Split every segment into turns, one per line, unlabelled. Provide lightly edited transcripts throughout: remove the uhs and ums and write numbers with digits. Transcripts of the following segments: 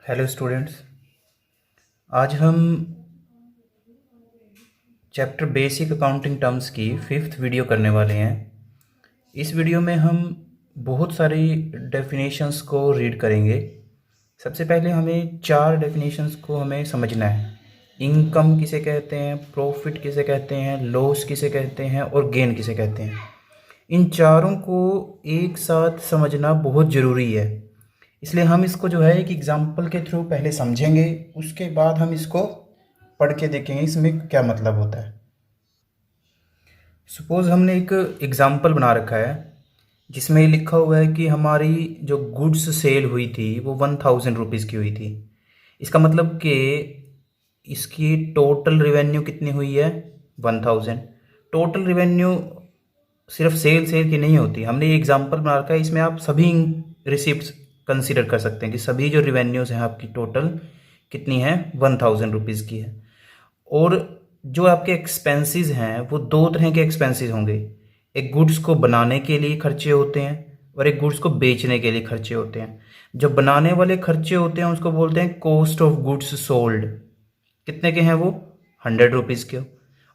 Hello students. आज हम chapter basic accounting terms की फिफ्थ वीडियो करने वाले हैं। इस वीडियो में हम बहुत सारी डेफिनेशंस को रीड करेंगे। सबसे पहले हमें चार डेफिनेशंस को हमें समझना है। इनकम किसे कहते हैं, प्रॉफिट किसे कहते हैं, लॉस किसे कहते हैं और गेन किसे कहते हैं। इन चारों को एक साथ समझना बहुत ज़रूरी है, इसलिए हम इसको जो है एक एग्जाम्पल के थ्रू पहले समझेंगे, उसके बाद हम इसको पढ़ के देखेंगे इसमें क्या मतलब होता है। सपोज़ हमने एक एग्जाम्पल बना रखा है जिसमें लिखा हुआ है कि हमारी जो गुड्स सेल हुई थी वो 1000 रुपीज़ की हुई थी। इसका मतलब कि इसकी टोटल रिवेन्यू कितनी हुई है, 1000। टोटल रिवेन्यू सिर्फ सेल की नहीं होती। हमने ये एग्जांपल बना रखा है, इसमें आप सभी रिसिप्ट्स कंसीडर कर सकते हैं कि सभी जो रिवेन्यूज़ हैं आपकी टोटल कितनी है, 1000 रुपीज़ की है। और जो आपके एक्सपेंसेस हैं वो दो तरह के एक्सपेंसेस होंगे। एक गुड्स को बनाने के लिए खर्चे होते हैं और एक गुड्स को बेचने के लिए खर्चे होते हैं। जो बनाने वाले खर्चे होते हैं उसको बोलते हैं कॉस्ट ऑफ गुड्स सोल्ड। कितने के हैं वो, 100 रुपीज़ के।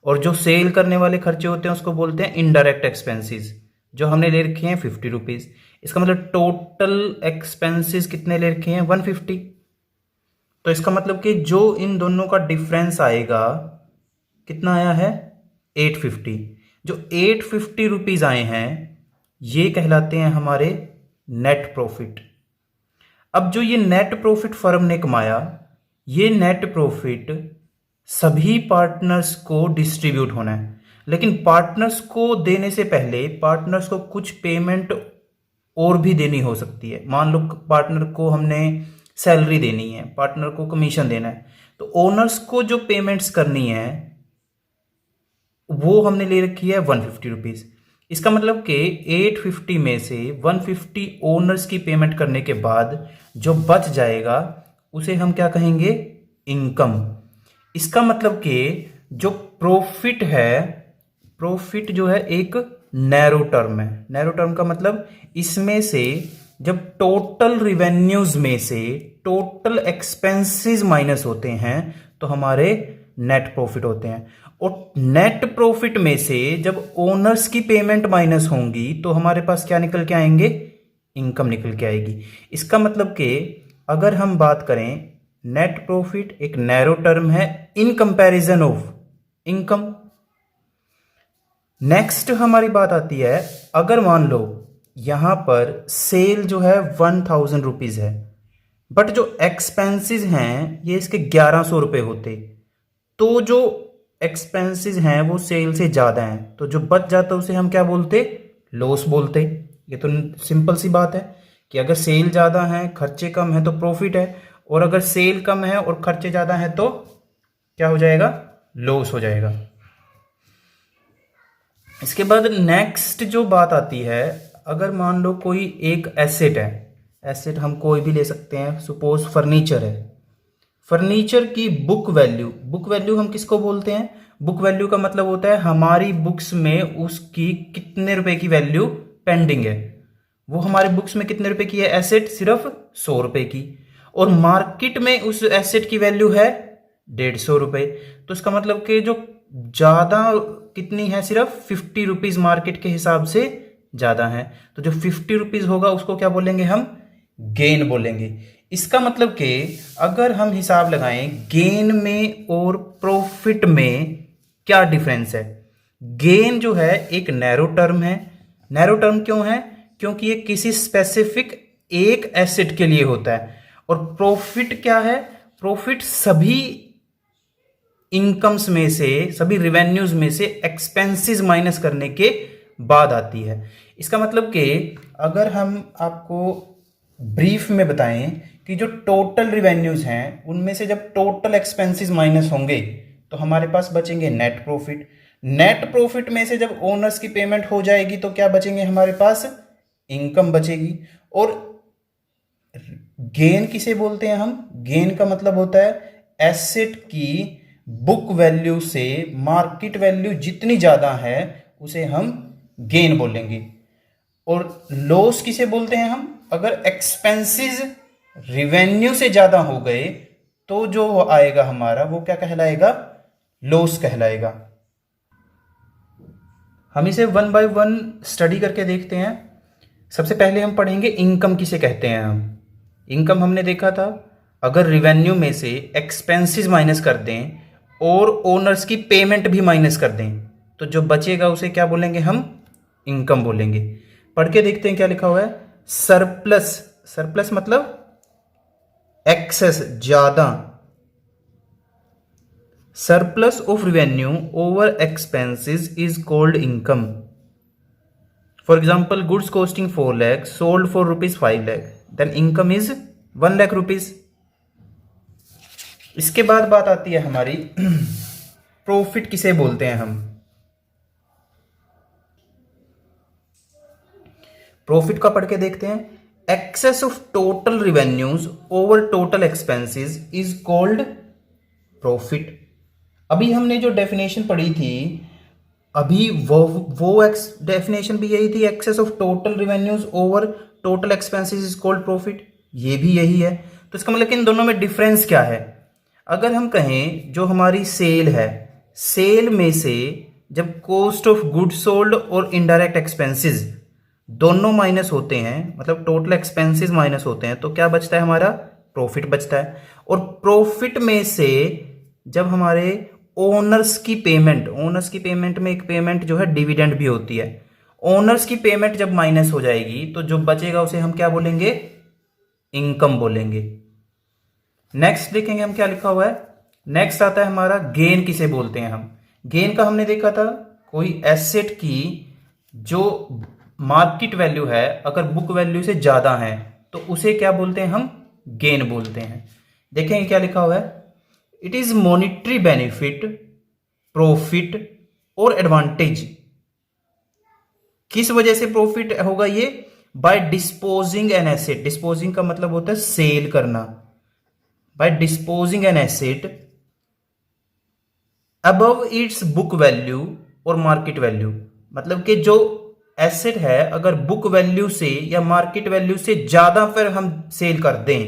और जो सेल करने वाले खर्चे होते हैं उसको बोलते हैं इनडायरेक्ट एक्सपेंसेस, जो हमने ले रखे हैं 50 रुपीज़। इसका मतलब टोटल एक्सपेंसेस कितने ले रखे हैं, 150। तो इसका मतलब कि जो इन दोनों का डिफरेंस आएगा कितना आया है, 850। जो 850 रुपीज़ आए हैं ये कहलाते हैं हमारे नेट प्रॉफिट। अब जो ये नेट प्रॉफिट फर्म ने कमाया, ये नेट प्रॉफिट सभी पार्टनर्स को डिस्ट्रीब्यूट होना है। लेकिन पार्टनर्स को देने से पहले पार्टनर्स को कुछ पेमेंट और भी देनी हो सकती है। मान लो पार्टनर को हमने सैलरी देनी है, पार्टनर को कमीशन देना है, तो ओनर्स को जो पेमेंट्स करनी है वो हमने ले रखी है 150 रुपीज़। इसका मतलब कि 850 में से 150 ओनर्स की पेमेंट करने के बाद जो बच जाएगा उसे हम क्या कहेंगे, इनकम। इसका मतलब कि जो प्रॉफिट है, प्रॉफिट जो है एक नैरो टर्म है। नैरो टर्म का मतलब इसमें से जब टोटल रिवेन्यूज में से टोटल एक्सपेंसेस माइनस होते हैं तो हमारे नेट प्रॉफिट होते हैं। और नेट प्रॉफिट में से जब ओनर्स की पेमेंट माइनस होंगी तो हमारे पास क्या निकल के आएंगे, इनकम निकल के आएगी। इसका मतलब कि अगर हम बात करें, नेट प्रॉफिट एक नैरो टर्म है in comparison of income. Next हमारी बात आती है, अगर मान लो यहां पर सेल जो है 1000 रुपीज़ है, बट जो एक्सपेंसेस हैं ये इसके 1100 रुपये होते, तो जो एक्सपेंसेस हैं वो सेल से ज़्यादा हैं, तो जो बच जाता है उसे हम क्या बोलते, लॉस बोलते। ये तो सिंपल सी बात है कि अगर सेल ज़्यादा है खर्चे कम है तो प्रॉफिट है, और अगर सेल कम है और खर्चे ज़्यादा है तो क्या हो जाएगा, लॉस हो जाएगा। इसके बाद नेक्स्ट जो बात आती है, अगर मान लो कोई एक एसेट है, एसेट हम कोई भी ले सकते हैं, सपोज फर्नीचर है। फर्नीचर की बुक वैल्यू, बुक वैल्यू हम किसको बोलते हैं, बुक वैल्यू का मतलब होता है हमारी बुक्स में उसकी कितने रुपए की वैल्यू पेंडिंग है। वो हमारे बुक्स में कितने रुपए की है एसेट, सिर्फ 100 रुपए की, और मार्केट में उस एसेट की वैल्यू है 150 रुपए। तो इसका मतलब कि जो ज्यादा कितनी है, सिर्फ 50 रुपीज मार्केट के हिसाब से ज्यादा है। तो जो 50 रुपीज होगा उसको क्या बोलेंगे हम, गेन बोलेंगे। इसका मतलब कि अगर हम हिसाब लगाएं गेन में और प्रॉफिट में क्या डिफरेंस है। गेन जो है एक नैरो टर्म है। नैरो टर्म क्यों है, क्योंकि ये किसी स्पेसिफिक एक एसेट के लिए होता है। और प्रॉफिट क्या है, प्रॉफिट सभी इनकम्स में से, सभी रिवेन्यूज में से एक्सपेंसेस माइनस करने के बाद आती है। इसका मतलब कि अगर हम आपको ब्रीफ में बताएं कि जो टोटल रिवेन्यूज हैं उनमें से जब टोटल एक्सपेंसेस माइनस होंगे तो हमारे पास बचेंगे नेट प्रॉफिट। नेट प्रॉफिट में से जब ओनर्स की पेमेंट हो जाएगी तो क्या बचेंगे हमारे पास, इनकम बचेगी। और गेन किसे बोलते हैं हम, गेन का मतलब होता है एसेट की बुक वैल्यू से मार्केट वैल्यू जितनी ज्यादा है उसे हम गेन बोलेंगे। और लॉस किसे बोलते हैं हम, अगर एक्सपेंसेस रिवेन्यू से ज़्यादा हो गए तो जो आएगा हमारा वो क्या कहलाएगा, लॉस कहलाएगा। हम इसे वन बाय वन स्टडी करके देखते हैं। सबसे पहले हम पढ़ेंगे इनकम किसे कहते हैं। हम इनकम हमने देखा था, अगर रिवेन्यू में से एक्सपेंसेस माइनस कर दें और ओनर्स की पेमेंट भी माइनस कर दें तो जो बचेगा उसे क्या बोलेंगे, हम इनकम बोलेंगे। पढ़ के देखते हैं क्या लिखा हुआ है। सरप्लस, सरप्लस मतलब एक्सेस, ज्यादा। Surplus of revenue over expenses is called income. For example, goods costing 4 lakh sold for rupees 5 lakh, then income is 1 lakh rupees. इसके बाद बात आती है हमारी प्रॉफिट किसे बोलते हैं हम। प्रॉफिट का पढ़ के देखते हैं। Excess of total revenues over total expenses is called profit. अभी हमने जो डेफिनेशन पढ़ी थी, अभी वो डेफिनेशन भी यही थी, excess of total revenues over total expenses is called profit, ये भी यही है। तो इसका मतलब कि इन दोनों में डिफरेंस क्या है। अगर हम कहें जो हमारी सेल है, सेल में से जब कॉस्ट ऑफ गुड्स सोल्ड और इनडायरेक्ट एक्सपेंसेस दोनों माइनस होते हैं, मतलब टोटल एक्सपेंसेस माइनस होते हैं, तो क्या बचता है हमारा, प्रॉफिट बचता है। और प्रॉफिट में से जब हमारे ओनर्स की पेमेंट में एक पेमेंट जो है डिविडेंड भी होती है, ओनर्स की पेमेंट जब माइनस हो जाएगी तो जो बचेगा उसे हम क्या बोलेंगे, इनकम बोलेंगे। नेक्स्ट देखेंगे हम क्या लिखा हुआ है। नेक्स्ट आता है हमारा गेन किसे बोलते हैं हम। गेन का हमने देखा था, कोई एसेट की जो मार्केट वैल्यू है अगर बुक वैल्यू से ज्यादा है तो उसे क्या बोलते हैं, हम गेन बोलते हैं। देखेंगे क्या लिखा हुआ है। It is monetary benefit, profit or advantage. किस वजह से प्रॉफिट होगा ये, by disposing an asset. Disposing का मतलब होता है सेल करना। By disposing an asset above its book value और मार्केट वैल्यू, मतलब कि जो एसेट है अगर बुक वैल्यू से या मार्केट वैल्यू से ज्यादा फिर हम सेल कर दें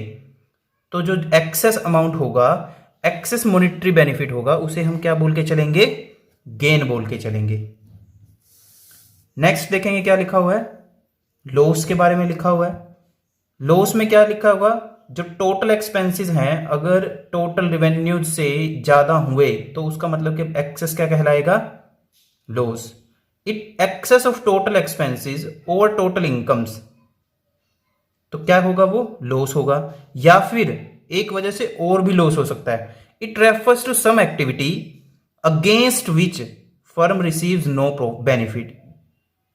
तो जो एक्सेस अमाउंट होगा, एक्सेस मॉनिटरी बेनिफिट होगा, उसे हम क्या बोल के चलेंगे, गेन बोल के चलेंगे। नेक्स्ट देखेंगे क्या लिखा हुआ है। लॉस के बारे में लिखा हुआ है। लॉस में क्या लिखा हुआ, जो टोटल एक्सपेंसेस हैं अगर टोटल रिवेन्यू से ज्यादा हुए तो उसका मतलब कि एक्सेस क्या कहलाएगा, loss. It excess of total expenses over total incomes, तो क्या होगा, वो लॉस होगा। या फिर एक वजह से और भी लॉस हो सकता है। It refers to some activity against which firm receives no benefit.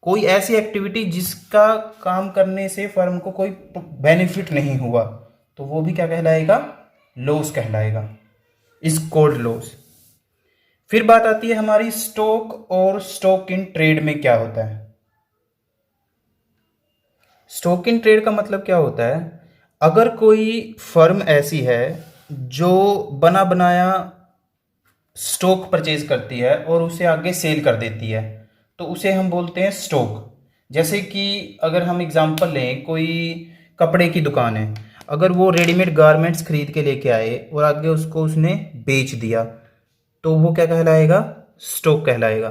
कोई ऐसी एक्टिविटी जिसका काम करने से फर्म को कोई बेनिफिट नहीं हुआ तो वो भी क्या कहलाएगा, लॉस कहलाएगा, इज कॉल्ड लॉस। फिर बात आती है हमारी स्टॉक और स्टॉक इन ट्रेड में क्या होता है। स्टॉक इन ट्रेड का मतलब क्या होता है, अगर कोई फर्म ऐसी है जो बना बनाया स्टॉक परचेज करती है और उसे आगे सेल कर देती है तो उसे हम बोलते हैं स्टॉक। जैसे कि अगर हम एग्जांपल लें, कोई कपड़े की दुकान है, अगर वो रेडीमेड गारमेंट्स खरीद के लेके आए और आगे उसको उसने बेच दिया तो वो क्या कहलाएगा, स्टॉक कहलाएगा।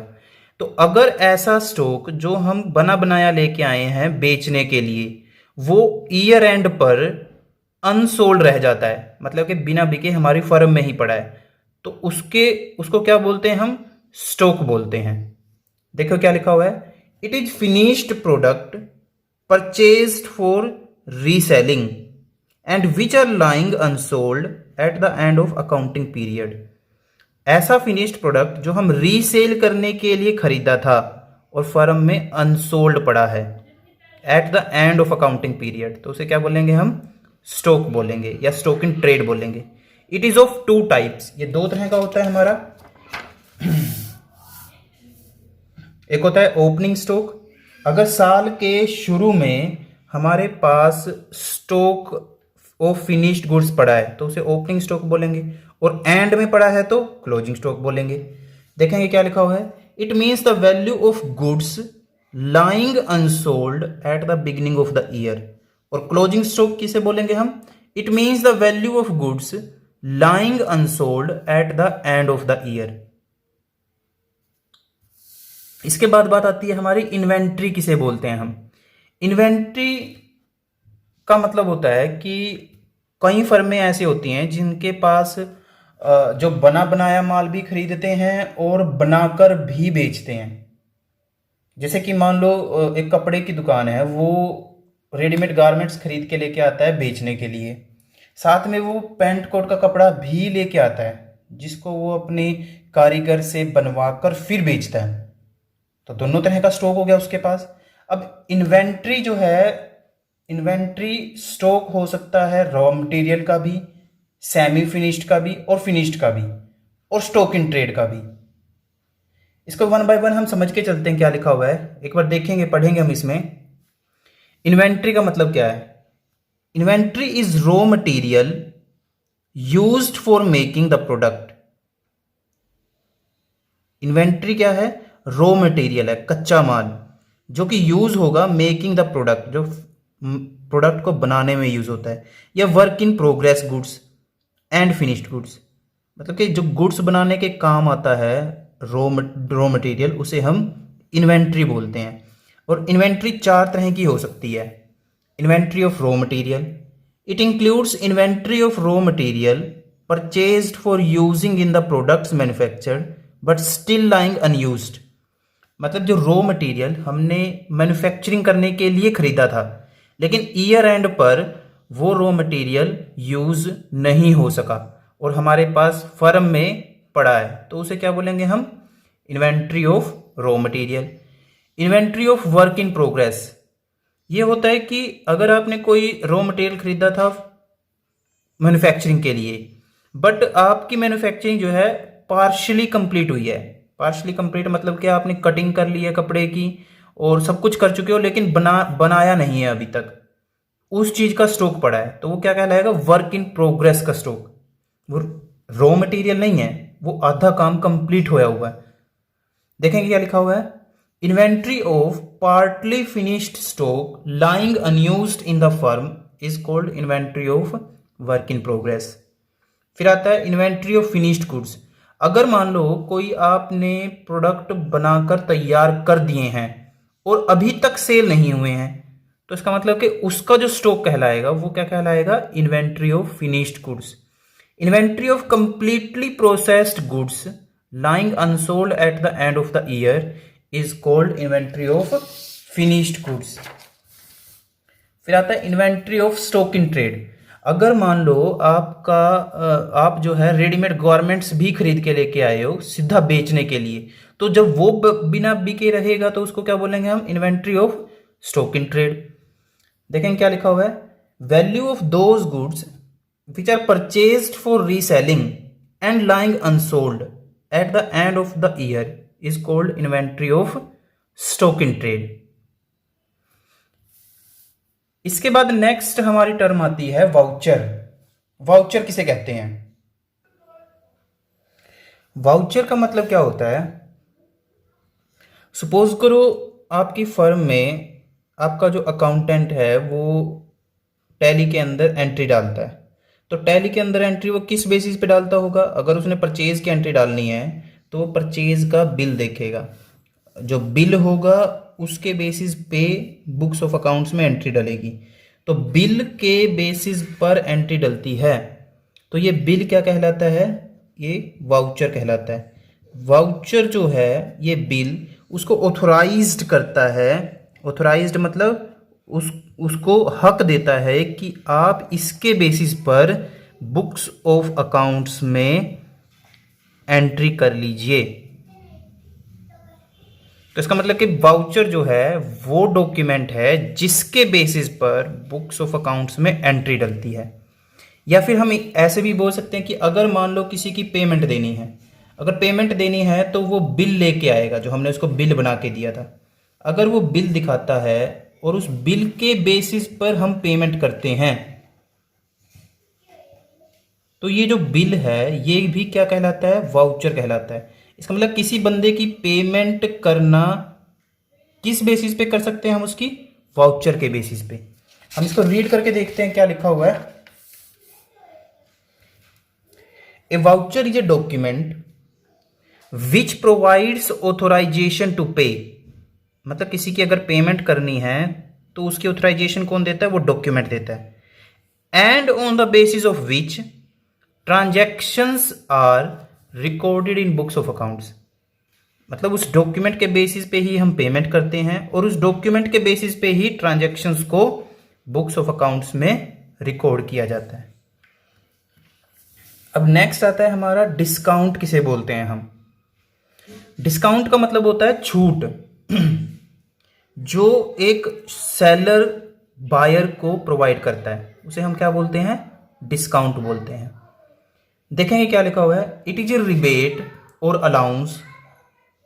तो अगर ऐसा स्टॉक जो हम बना बनाया लेके आए हैं बेचने के लिए वो ईयर एंड पर अनसोल्ड रह जाता है, मतलब कि बिना बिके हमारी फर्म में ही पड़ा है, तो उसको क्या बोलते हैं, हम स्टॉक बोलते हैं। देखो क्या लिखा हुआ है। It is finished product purchased for reselling and which are lying unsold at the end of accounting period. ऐसा फिनिश्ड प्रोडक्ट जो हम रीसेल करने के लिए खरीदा था और फर्म में अनसोल्ड पड़ा है eight the end of accounting period, तो उसे क्या बोलेंगे, हम स्टॉक बोलेंगे या स्टॉक इन ट्रेड बोलेंगे। इट इज ऑफ 2 टाइप्स, ये 2 तरह का होता है हमारा। एक होता है ओपनिंग स्टॉक, अगर साल के शुरू में हमारे पास स्टॉक ऑफ फिनिश्ड गुड्स पड़ा है तो उसे ओपनिंग स्टॉक बोलेंगे, और एंड में पड़ा है तो क्लोजिंग स्टॉक बोलेंगे। देखेंगे क्या लिखा हुआ है। It means the value of goods lying unsold at the beginning of the year. और क्लोजिंग स्टॉक किसे बोलेंगे हम, it means the value of goods lying unsold at the end of the year. इसके बाद बात आती है हमारी इन्वेंट्री किसे बोलते हैं हम। इन्वेंट्री का मतलब होता है कि कई फर्में ऐसी होती हैं जिनके पास जो बना बनाया माल भी खरीदते हैं और बनाकर भी बेचते हैं। जैसे कि मान लो एक कपड़े की दुकान है, वो रेडीमेड गारमेंट्स खरीद के लेके आता है बेचने के लिए, साथ में वो पैंट कोट का कपड़ा भी लेके आता है जिसको वो अपने कारीगर से बनवाकर फिर बेचता है। तो दोनों तरह का स्टॉक हो गया उसके पास। अब इन्वेंट्री जो है, इन्वेंट्री स्टॉक हो सकता है रॉ मटेरियल का भी, सेमी फिनिश्ड का भी और फिनिश्ड का भी, और स्टॉक इन ट्रेड का भी। इसको वन बाय वन हम समझ के चलते हैं क्या लिखा हुआ है, एक बार देखेंगे, पढ़ेंगे हम इसमें। इन्वेंट्री का मतलब क्या है? Inventory is raw material used for making the product. Inventory क्या है? रॉ मटेरियल है, कच्चा माल जो कि यूज होगा मेकिंग द प्रोडक्ट, जो प्रोडक्ट को बनाने में यूज होता है, या work in progress goods and finished goods, मतलब कि जो गुड्स बनाने के काम आता है रॉ मटेरियल, उसे हम इन्वेंट्री बोलते हैं। और इन्वेंट्री चार तरह की हो सकती है। Inventory of raw material, it includes inventory of raw material purchased for using in the products manufactured but still lying unused. मतलब जो रॉ मटेरियल हमने मैन्युफैक्चरिंग करने के लिए खरीदा था, लेकिन ईयर एंड पर वो रॉ मटेरियल यूज नहीं हो सका और हमारे पास फर्म में पड़ा है, तो उसे क्या बोलेंगे हम? Inventory of raw material. Inventory of work in progress, ये होता है कि अगर आपने कोई रॉ मटेरियल खरीदा था मैन्युफैक्चरिंग के लिए, बट आपकी मैन्युफैक्चरिंग जो है पार्शियली कंप्लीट हुई है। पार्शियली कंप्लीट मतलब कि आपने कटिंग कर ली है कपड़े की और सब कुछ कर चुके हो, लेकिन बनाया नहीं है अभी तक, उस चीज का स्टॉक पड़ा है, तो वो क्या कहलाएगा? वर्क इन प्रोग्रेस का स्टॉक। वो रॉ मटेरियल नहीं है, वो आधा काम कंप्लीट होया हुआ है। देखेंगे क्या लिखा हुआ है? Inventory of partly finished stock lying unused in the firm is called inventory of work in progress. फिर आता है इन्वेंट्री ऑफ फिनिश्ड गुड्स। अगर मान लो कोई आपने प्रोडक्ट बनाकर तैयार कर दिए हैं और अभी तक सेल नहीं हुए हैं, तो इसका मतलब कि उसका जो स्टॉक कहलाएगा वो क्या कहलाएगा? Inventory of finished goods. Inventory of completely processed goods lying unsold at the end of the year is called inventory of finished goods. फिर आता है inventory of stock in trade. अगर मान लो आप जो है रेडीमेड गारमेंट्स भी खरीद के लेके आए हो सीधा बेचने के लिए, तो जब वो बिना बिके रहेगा तो उसको क्या बोलेंगे हम? Inventory of stock in trade. देखें क्या लिखा हुआ है? Value of those goods which are purchased for reselling and lying unsold at the end of the year is called inventory of stock in trade. इसके बाद नेक्स्ट हमारी term आती है वाउचर। वाउचर किसे कहते हैं? वाउचर का मतलब क्या होता है? सपोज करो आपकी फर्म में आपका जो अकाउंटेंट है वो टैली के अंदर एंट्री डालता है, तो टैली के अंदर एंट्री वो किस बेसिस पे डालता होगा? अगर उसने परचेज की एंट्री डालनी है तो वो परचेज का बिल देखेगा, जो बिल होगा उसके बेसिस पे बुक्स ऑफ अकाउंट्स में एंट्री डलेगी। तो बिल के बेसिस पर एंट्री डलती है, तो ये बिल क्या कहलाता है? ये वाउचर कहलाता है। वाउचर जो है ये बिल उसको ऑथोराइज्ड करता है। ऑथोराइज्ड मतलब उसको हक देता है कि आप इसके बेसिस पर बुक्स ऑफ अकाउंट्स में एंट्री कर लीजिए। तो इसका मतलब कि वाउचर जो है वो डॉक्यूमेंट है जिसके बेसिस पर बुक्स ऑफ अकाउंट्स में एंट्री डलती है। या फिर हम ऐसे भी बोल सकते हैं कि अगर मान लो किसी की पेमेंट देनी है, अगर पेमेंट देनी है तो वो बिल लेके आएगा, जो हमने उसको बिल बना के दिया था। अगर वो बिल दिखाता है और उस बिल के बेसिस पर हम पेमेंट करते हैं, तो ये जो बिल है ये भी क्या कहलाता है? वाउचर कहलाता है। इसका मतलब किसी बंदे की पेमेंट करना किस बेसिस पे कर सकते हैं हम? उसकी वाउचर के बेसिस पे। हम इसको रीड करके देखते हैं क्या लिखा हुआ है। A voucher is a document which provides authorisation to pay, मतलब किसी की अगर पेमेंट करनी है तो उसकी ऑथराइजेशन कौन देता है? वो डॉक्यूमेंट देता है। And on the basis of which transactions are recorded in books of accounts, मतलब उस डॉक्यूमेंट के बेसिस पे ही हम पेमेंट करते हैं और उस डॉक्यूमेंट के बेसिस पे ही ट्रांजैक्शंस को बुक्स ऑफ अकाउंट्स में रिकॉर्ड किया जाता है। अब नेक्स्ट आता है हमारा डिस्काउंट किसे बोलते हैं हम। डिस्काउंट का मतलब होता है छूट, जो एक सेलर बायर को प्रोवाइड करता है उसे हम क्या बोलते हैं? डिस्काउंट बोलते हैं। देखेंगे क्या लिखा हुआ है, it is a rebate or allowance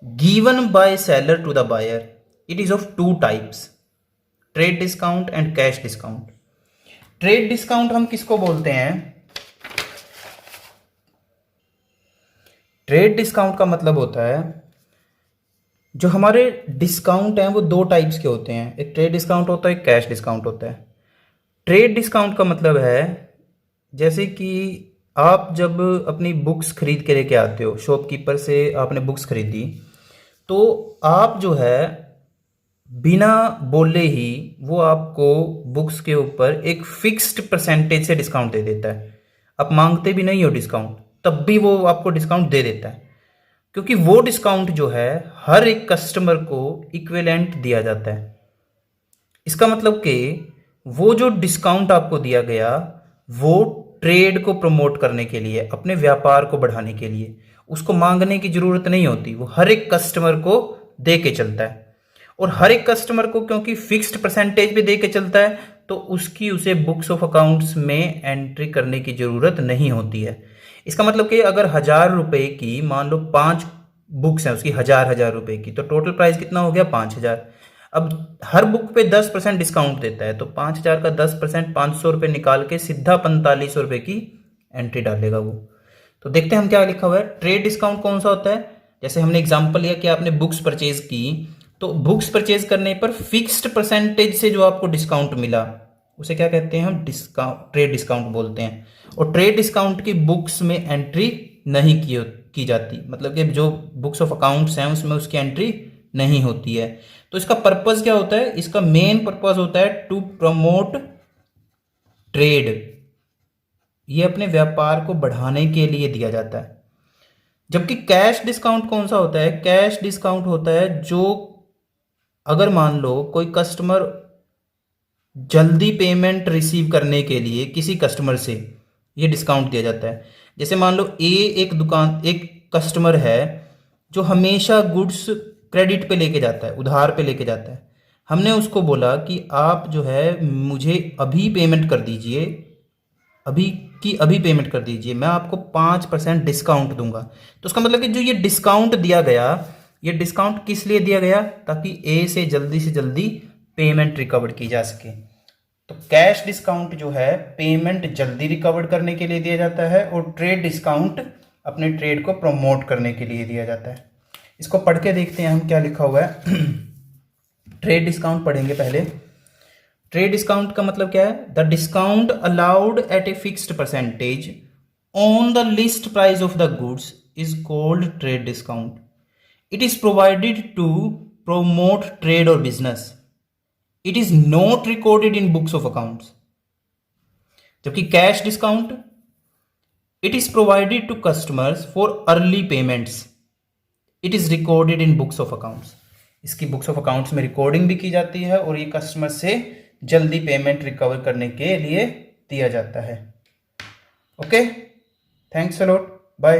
given by seller to the buyer, it is of two types, trade discount and cash discount. Trade discount हम किसको बोलते हैं? ट्रेड डिस्काउंट का मतलब होता है जो हमारे डिस्काउंट हैं वो दो टाइप्स के होते हैं, एक ट्रेड डिस्काउंट होता है, एक कैश डिस्काउंट होता है। ट्रेड डिस्काउंट का मतलब है जैसे कि आप जब अपनी बुक्स खरीद के लेके आते हो, शॉपकीपर से आपने बुक्स खरीदी, तो आप जो है बिना बोले ही वो आपको बुक्स के ऊपर एक फिक्स्ड परसेंटेज से डिस्काउंट दे देता है। आप मांगते भी नहीं हो डिस्काउंट, तब भी वो आपको डिस्काउंट दे देता है, क्योंकि वो डिस्काउंट जो है हर एक कस्टमर को इक्विवेलेंट दिया जाता है। इसका मतलब कि वो जो डिस्काउंट आपको दिया गया वो ट्रेड को प्रमोट करने के लिए, अपने व्यापार को बढ़ाने के लिए, उसको मांगने की जरूरत नहीं होती, वो हर एक कस्टमर को दे के चलता है। और हर एक कस्टमर को क्योंकि फिक्स्ड परसेंटेज पे दे के चलता है तो उसकी उसे बुक्स ऑफ अकाउंट्स में एंट्री करने की जरूरत नहीं होती है। इसका मतलब कि अगर 1000 रुपए की मान लो 5 बुक्स हैं उसकी 1000 रुपए की, तो टोटल प्राइस कितना हो गया? 5000। अब हर बुक पे 10% डिस्काउंट देता है, तो 5000 का 10% 500 रुपये निकाल के सीधा 4500 रुपये की एंट्री डालेगा वो। तो देखते हैं हम क्या लिखा हुआ है। ट्रेड डिस्काउंट कौन सा होता है? जैसे हमने एग्जांपल लिया कि आपने बुक्स परचेज की, तो बुक्स परचेज करने पर फिक्स्ड परसेंटेज से जो आपको डिस्काउंट मिला उसे क्या कहते हैं? हम डिस्काउंट, ट्रेड डिस्काउंट बोलते हैं। और ट्रेड डिस्काउंट की बुक्स में एंट्री नहीं की जाती, मतलब कि जो बुक्स ऑफ अकाउंट्स हैं उसमें उसकी एंट्री नहीं होती है। तो इसका पर्पस क्या होता है? इसका मेन पर्पस होता है टू प्रमोट ट्रेड, ये अपने व्यापार को बढ़ाने के लिए दिया जाता है। जबकि कैश डिस्काउंट कौन सा होता है? कैश डिस्काउंट होता है जो अगर मान लो कोई कस्टमर जल्दी पेमेंट रिसीव करने के लिए किसी कस्टमर से ये डिस्काउंट दिया जाता है। जैसे मान लो एक कस्टमर है जो हमेशा गुड्स क्रेडिट पे लेके जाता है, उधार पे लेके जाता है। हमने उसको बोला कि आप जो है मुझे अभी पेमेंट कर दीजिए, अभी पेमेंट कर दीजिए, मैं आपको 5% डिस्काउंट दूंगा। तो उसका मतलब कि जो ये डिस्काउंट दिया गया, ये डिस्काउंट किस लिए दिया गया? ताकि ए से जल्दी पेमेंट रिकवर की जा सके। तो कैश डिस्काउंट जो है पेमेंट जल्दी रिकवर करने के लिए दिया जाता है और ट्रेड डिस्काउंट अपने ट्रेड को प्रमोट करने के लिए दिया जाता है। इसको पढ़ के देखते हैं हम क्या लिखा हुआ है। ट्रेड डिस्काउंट पढ़ेंगे पहले। ट्रेड डिस्काउंट का मतलब क्या है? The discount allowed at a fixed percentage on the list price of the goods is called trade discount. It is provided to promote trade or business. It is not recorded in books of accounts. जबकि cash discount, it is provided to customers for early payments. It is recorded in books of accounts. इसकी books of accounts में recording भी की जाती है और ये customer से जल्दी पेमेंट रिकवर करने के लिए दिया जाता है। Okay, thanks a lot, bye.